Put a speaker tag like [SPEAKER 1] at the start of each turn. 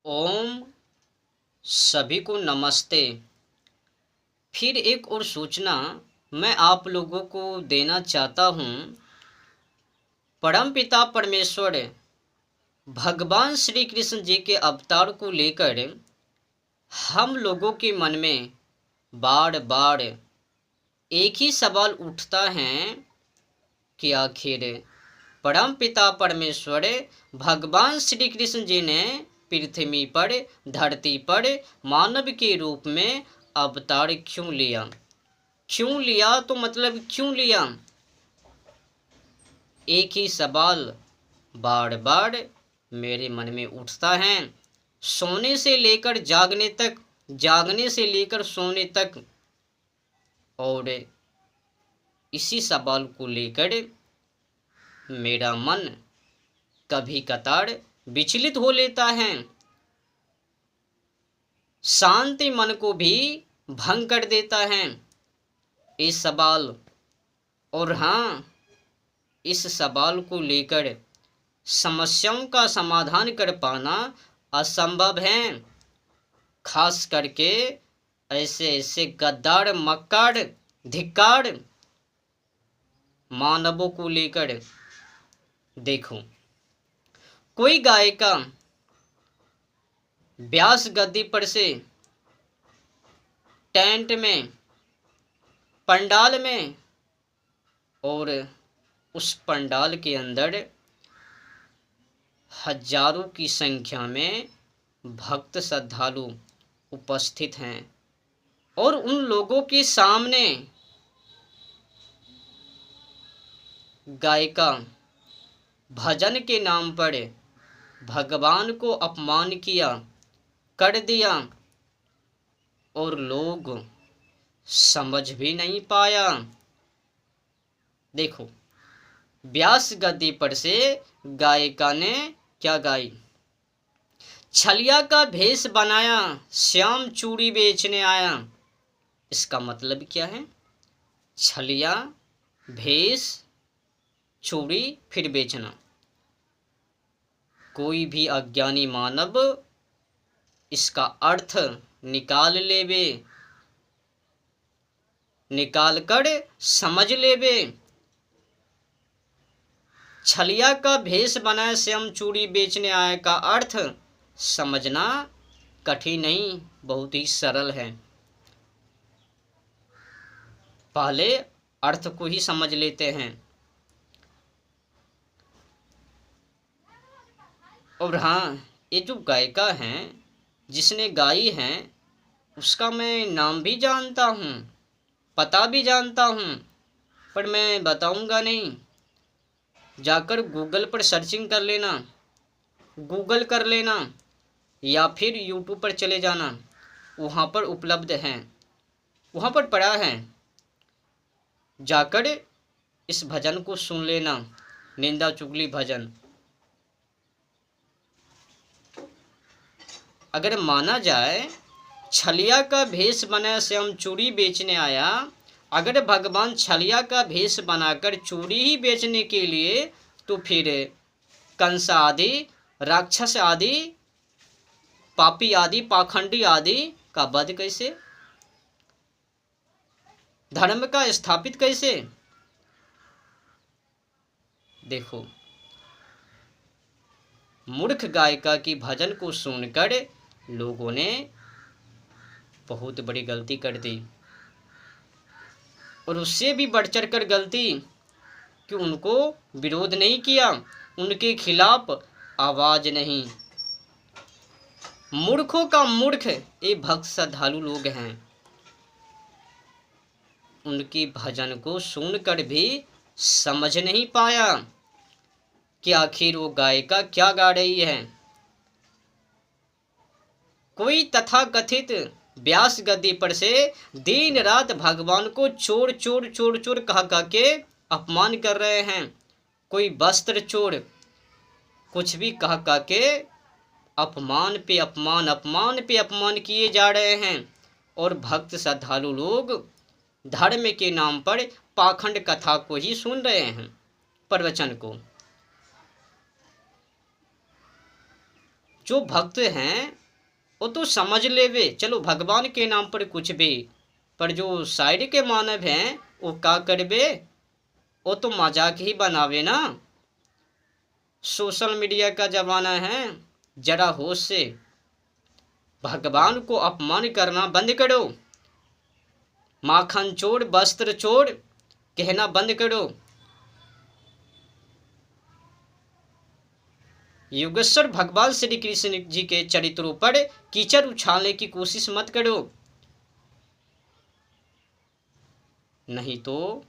[SPEAKER 1] ओम सभी को नमस्ते। फिर एक और सूचना मैं आप लोगों को देना चाहता हूँ। परमपिता परमेश्वर भगवान श्री कृष्ण जी के अवतार को लेकर हम लोगों के मन में बार बार एक ही सवाल उठता है कि आखिर परमपिता परमेश्वर भगवान श्री कृष्ण जी ने पृथ्वी पर धरती पर मानव के रूप में अवतार क्यों लिया। क्यों लिया तो मतलब क्यों लिया, एक ही सवाल बार बार मेरे मन में उठता है। सोने से लेकर जागने तक, जागने से लेकर सोने तक, और इसी सवाल को लेकर मेरा मन कभी कतार विचलित हो लेता है, शांति मन को भी भंग कर देता है इस सवाल। और हाँ, इस सवाल को लेकर समस्याओं का समाधान कर पाना असंभव है, खास करके ऐसे ऐसे गद्दार मक्कार धिक्कार मानवों को लेकर। देखो, कोई गाय का व्यास गद्दी पर से टेंट में, पंडाल में, और उस पंडाल के अंदर हजारों की संख्या में भक्त श्रद्धालु उपस्थित हैं, और उन लोगों के सामने गाय का भजन के नाम पर भगवान को अपमान किया कर दिया, और लोग समझ भी नहीं पाया। देखो, व्यास गद्दी पर से गायिका ने क्या गाई, छलिया का भेष बनाया, श्याम चूड़ी बेचने आया। इसका मतलब क्या है? छलिया, भेष, चूड़ी, फिर बेचना। कोई भी अज्ञानी मानव इसका अर्थ निकाल लेवे, निकाल कर समझ लेवे। छलिया का भेष बनाए श्याम चूड़ी बेचने आए का अर्थ समझना कठिन नहीं, बहुत ही सरल है। पहले अर्थ को ही समझ लेते हैं। और हाँ, ये जो गायिका हैं जिसने गाई है, उसका मैं नाम भी जानता हूँ, पता भी जानता हूँ, पर मैं बताऊँगा नहीं। जाकर गूगल पर सर्चिंग कर लेना, गूगल कर लेना, या फिर यूट्यूब पर चले जाना, वहाँ पर उपलब्ध हैं, वहाँ पर पड़ा है। जाकर इस भजन को सुन लेना, निंदा चुगली भजन। अगर माना जाए छलिया का भेष बना श्याम चूड़ी बेचने आया, अगर भगवान छलिया का भेष बनाकर चूड़ी ही बेचने के लिए, तो फिर कंस आदि, राक्षस आदि, पापी आदि, पाखंडी आदि का वध कैसे, धर्म का स्थापित कैसे? देखो, मूर्ख गायिका की भजन को सुनकर लोगों ने बहुत बड़ी गलती कर दी, और उससे भी बढ़ चढ़ कर गलती कि उनको विरोध नहीं किया, उनके खिलाफ आवाज नहीं। मूर्खों का मूर्ख ये भक्त श्रद्धालु लोग हैं। उनकी भजन को सुनकर भी समझ नहीं पाया कि आखिर वो गायिका क्या गा रही है। कोई तथाकथित व्यास गद्दी पर से दिन रात भगवान को चोर चोर चोर चोर कह के अपमान कर रहे हैं। कोई वस्त्र चोर, कुछ भी कह के अपमान पे अपमान, अपमान पे अपमान किए जा रहे हैं। और भक्त श्रद्धालु लोग धर्म के नाम पर पाखंड कथा को ही सुन रहे हैं, प्रवचन को। जो भक्त हैं वो तो समझ लेवे चलो भगवान के नाम पर कुछ भी, पर जो साइड के मानव हैं वो का करबे, वो तो मजाक ही बनावे ना। सोशल मीडिया का जमाना है, जरा होश से भगवान को अपमान करना बंद करो। माखन चोर वस्त्र चोर कहना बंद करो। योगेश्वर भगवान श्री कृष्ण जी के चरित्रों पर कीचड़ उछालने की कोशिश मत करो, नहीं तो